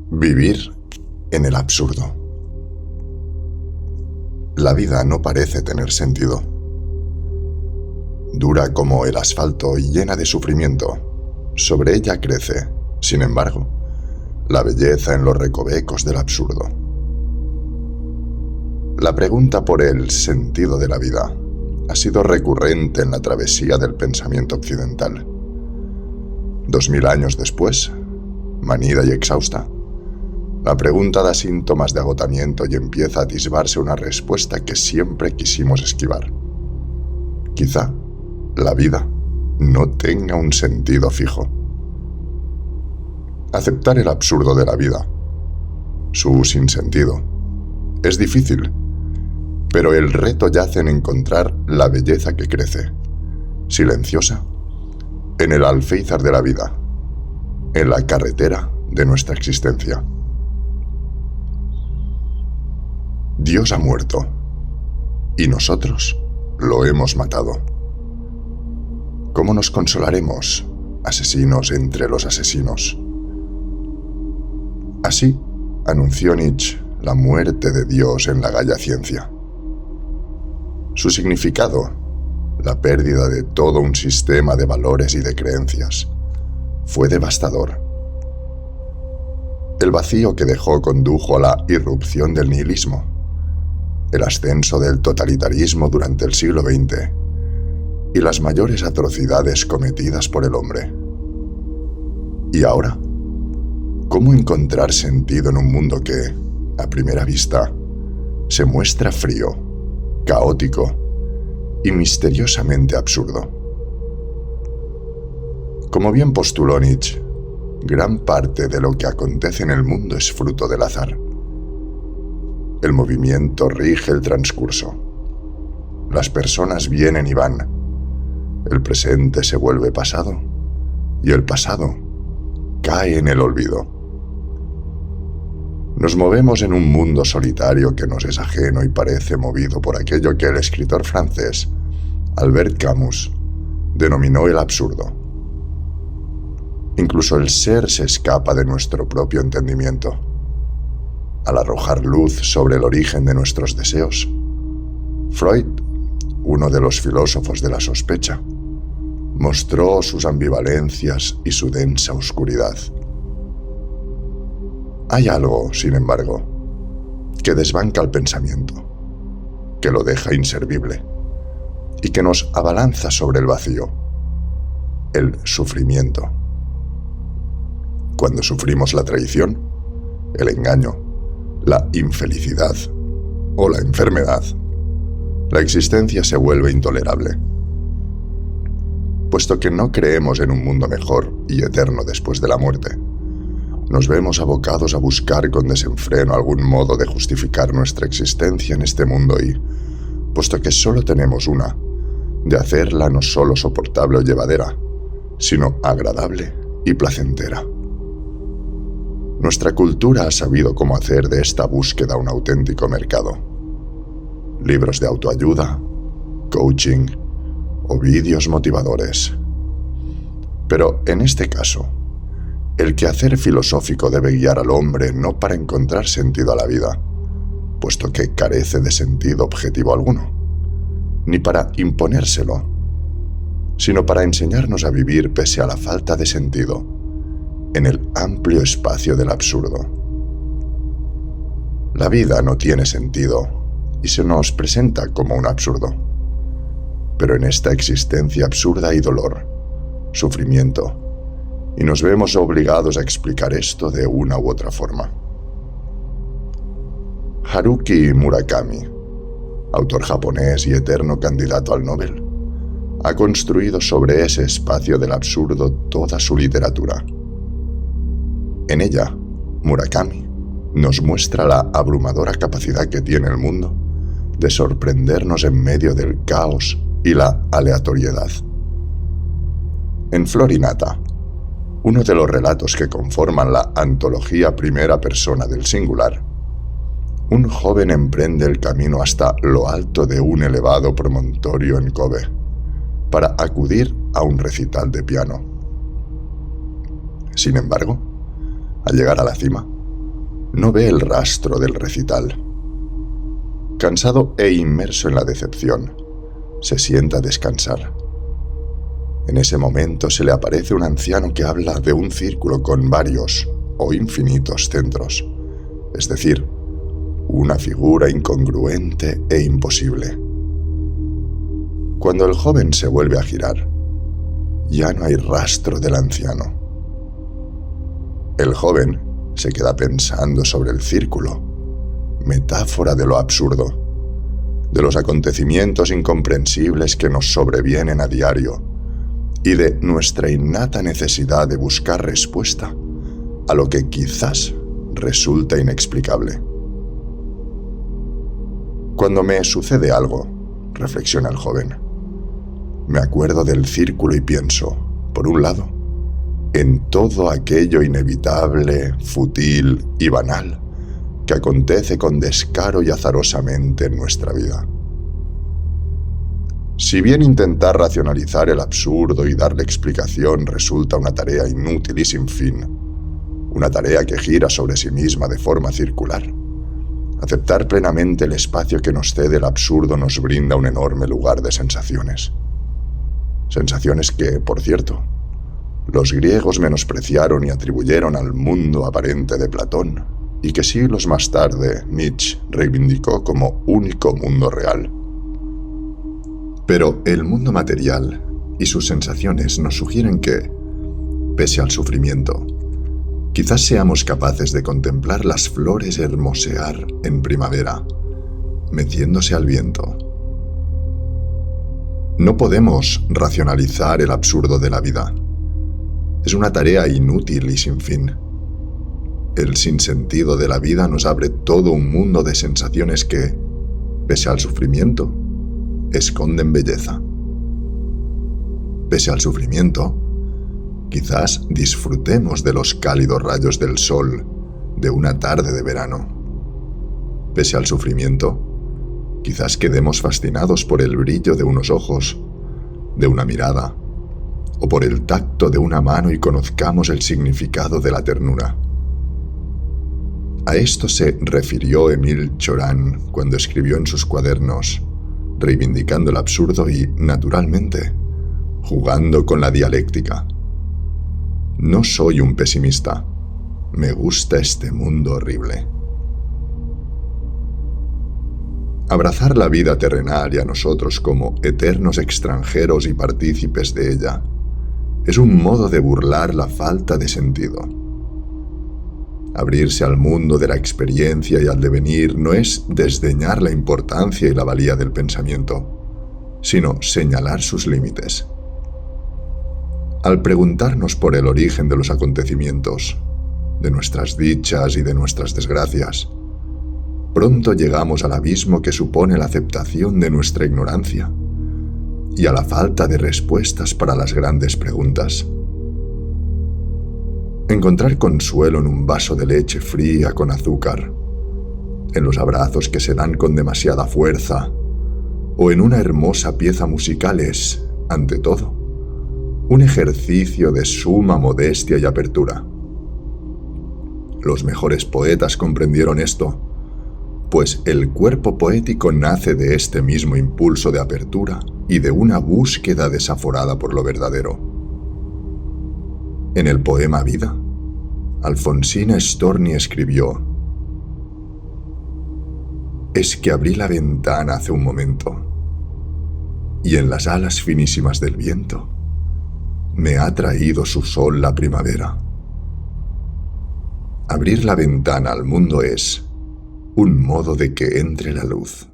Vivir en el absurdo. La vida no parece tener sentido. Dura como el asfalto y llena de sufrimiento. Sobre ella crece, sin embargo, la belleza en los recovecos del absurdo. La pregunta por el sentido de la vida ha sido recurrente en la travesía del pensamiento occidental. 2000 años después, manida y exhausta, la pregunta da síntomas de agotamiento y empieza a atisbarse una respuesta que siempre quisimos esquivar. Quizá la vida no tenga un sentido fijo. Aceptar el absurdo de la vida, su sinsentido, es difícil, pero el reto yace en encontrar la belleza que crece, silenciosa, en el alféizar de la vida, en la carretera de nuestra existencia. Dios ha muerto, y nosotros lo hemos matado. ¿Cómo nos consolaremos, asesinos entre los asesinos? Así anunció Nietzsche la muerte de Dios en la Gaia Ciencia. Su significado, la pérdida de todo un sistema de valores y de creencias, fue devastador. El vacío que dejó condujo a la irrupción del nihilismo, el ascenso del totalitarismo durante el siglo XX y las mayores atrocidades cometidas por el hombre. ¿Y ahora? ¿Cómo encontrar sentido en un mundo que, a primera vista, se muestra frío, caótico y misteriosamente absurdo? Como bien postuló Nietzsche, gran parte de lo que acontece en el mundo es fruto del azar. El movimiento rige el transcurso. Las personas vienen y van. El presente se vuelve pasado y el pasado cae en el olvido. Nos movemos en un mundo solitario que nos es ajeno y parece movido por aquello que el escritor francés Albert Camus denominó el absurdo. Incluso el ser se escapa de nuestro propio entendimiento. Al arrojar luz sobre el origen de nuestros deseos, Freud, uno de los filósofos de la sospecha, mostró sus ambivalencias y su densa oscuridad. Hay algo, sin embargo, que desbanca el pensamiento, que lo deja inservible y que nos abalanza sobre el vacío: el sufrimiento. Cuando sufrimos la traición, el engaño, la infelicidad o la enfermedad, la existencia se vuelve intolerable. Puesto que no creemos en un mundo mejor y eterno después de la muerte, nos vemos abocados a buscar con desenfreno algún modo de justificar nuestra existencia en este mundo y, puesto que solo tenemos una, de hacerla no solo soportable o llevadera, sino agradable y placentera. Nuestra cultura ha sabido cómo hacer de esta búsqueda un auténtico mercado. Libros de autoayuda, coaching o vídeos motivadores. Pero en este caso, el quehacer filosófico debe guiar al hombre no para encontrar sentido a la vida, puesto que carece de sentido objetivo alguno, ni para imponérselo, sino para enseñarnos a vivir pese a la falta de sentido, en el amplio espacio del absurdo. La vida no tiene sentido y se nos presenta como un absurdo. Pero en esta existencia absurda hay dolor, sufrimiento, y nos vemos obligados a explicar esto de una u otra forma. Haruki Murakami, autor japonés y eterno candidato al Nobel, ha construido sobre ese espacio del absurdo toda su literatura. En ella, Murakami nos muestra la abrumadora capacidad que tiene el mundo de sorprendernos en medio del caos y la aleatoriedad. En Flor y Nata, uno de los relatos que conforman la antología primera persona del singular, un joven emprende el camino hasta lo alto de un elevado promontorio en Kobe para acudir a un recital de piano. Sin embargo, al llegar a la cima, No ve el rastro del recital. Cansado e inmerso en la decepción, se sienta a descansar. En ese momento se le aparece un anciano que habla de un círculo con varios o infinitos centros, es decir, una figura incongruente e imposible. Cuando el joven se vuelve a girar, ya no hay rastro del anciano. El joven se queda pensando sobre el círculo, metáfora de lo absurdo, de los acontecimientos incomprensibles que nos sobrevienen a diario y de nuestra innata necesidad de buscar respuesta a lo que quizás resulta inexplicable. Cuando me sucede algo, reflexiona el joven, me acuerdo del círculo y pienso, por un lado, en todo aquello inevitable, fútil y banal que acontece con descaro y azarosamente en nuestra vida. Si bien intentar racionalizar el absurdo y darle explicación resulta una tarea inútil y sin fin, una tarea que gira sobre sí misma de forma circular, aceptar plenamente el espacio que nos cede el absurdo nos brinda un enorme lugar de sensaciones. Sensaciones que, por cierto, los griegos menospreciaron y atribuyeron al mundo aparente de Platón, y que siglos más tarde Nietzsche reivindicó como único mundo real. Pero el mundo material y sus sensaciones nos sugieren que, pese al sufrimiento, quizás seamos capaces de contemplar las flores hermosear en primavera, meciéndose al viento. No podemos racionalizar el absurdo de la vida. Es una tarea inútil y sin fin. El sinsentido de la vida nos abre todo un mundo de sensaciones que, pese al sufrimiento, esconden belleza. Pese al sufrimiento, quizás disfrutemos de los cálidos rayos del sol de una tarde de verano. Pese al sufrimiento, quizás quedemos fascinados por el brillo de unos ojos, de una mirada, o por el tacto de una mano y conozcamos el significado de la ternura. A esto se refirió Émile Cioran cuando escribió en sus cuadernos, reivindicando el absurdo y, naturalmente, jugando con la dialéctica. No soy un pesimista. Me gusta este mundo horrible. Abrazar la vida terrenal y a nosotros como eternos extranjeros y partícipes de ella es un modo de burlar la falta de sentido. Abrirse al mundo de la experiencia y al devenir no es desdeñar la importancia y la valía del pensamiento, sino señalar sus límites. Al preguntarnos por el origen de los acontecimientos, de nuestras dichas y de nuestras desgracias, pronto llegamos al abismo que supone la aceptación de nuestra ignorancia y a la falta de respuestas para las grandes preguntas. Encontrar consuelo en un vaso de leche fría con azúcar, en los abrazos que se dan con demasiada fuerza, o en una hermosa pieza musical es, ante todo, un ejercicio de suma modestia y apertura. Los mejores poetas comprendieron esto, pues el cuerpo poético nace de este mismo impulso de apertura y de una búsqueda desaforada por lo verdadero. En el poema Vida, Alfonsina Storni escribió: «Es que abrí la ventana hace un momento, y en las alas finísimas del viento me ha traído su sol la primavera». Abrir la ventana al mundo es un modo de que entre la luz.